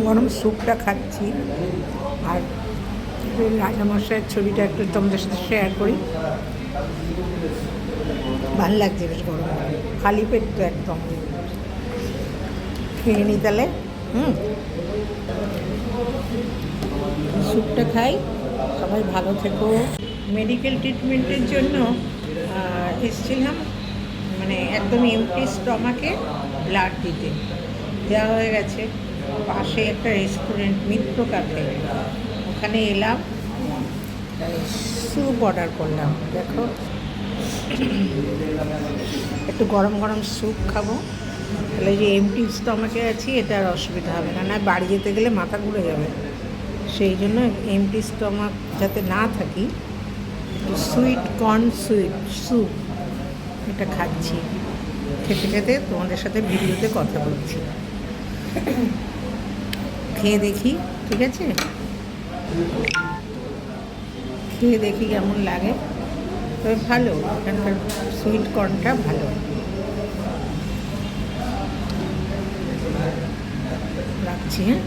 গরম স্যুপটা খাচ্ছি। আর রাজামশাইয়ের ছবিটা একটু তোমাদের সাথে শেয়ার করি। ভালো লাগছে বেশ গরম গরম, খালি পেট তো একদম। খেয়ে নি তাহলে। স্যুপটা খাই। সবাই ভালো থেকো। মেডিকেল ট্রিটমেন্টের জন্য এসেছিলাম, মানে একদম এমটি স্টমাকে ব্লাড দিতে। দেওয়া হয়ে গেছে। পাশে একটা রেস্টুরেন্ট মিত্র ক্যাফে, ওখানে এলাম, স্যুপ অর্ডার করলাম। দেখো, একটু গরম গরম স্যুপ খাবো, তাহলে যে এমটি স্টমাকে আছি এটা আর অসুবিধা হবে না। না বাড়ি যেতে গেলে মাথা ঘুরে যাবে, সেই জন্য এমটি স্টমাক যাতে না থাকি, একটু সুইট কর্ন স্যুপ এটা খাচ্ছি। খেতে খেতে তোমাদের সাথে ভিডিওতে কথা বলছি। খেয়ে দেখি, ঠিক আছে? খেয়ে দেখি কেমন লাগে। তবে ভালো, এখানকার সুইট কর্নটা ভালো। রাখছি, হ্যাঁ।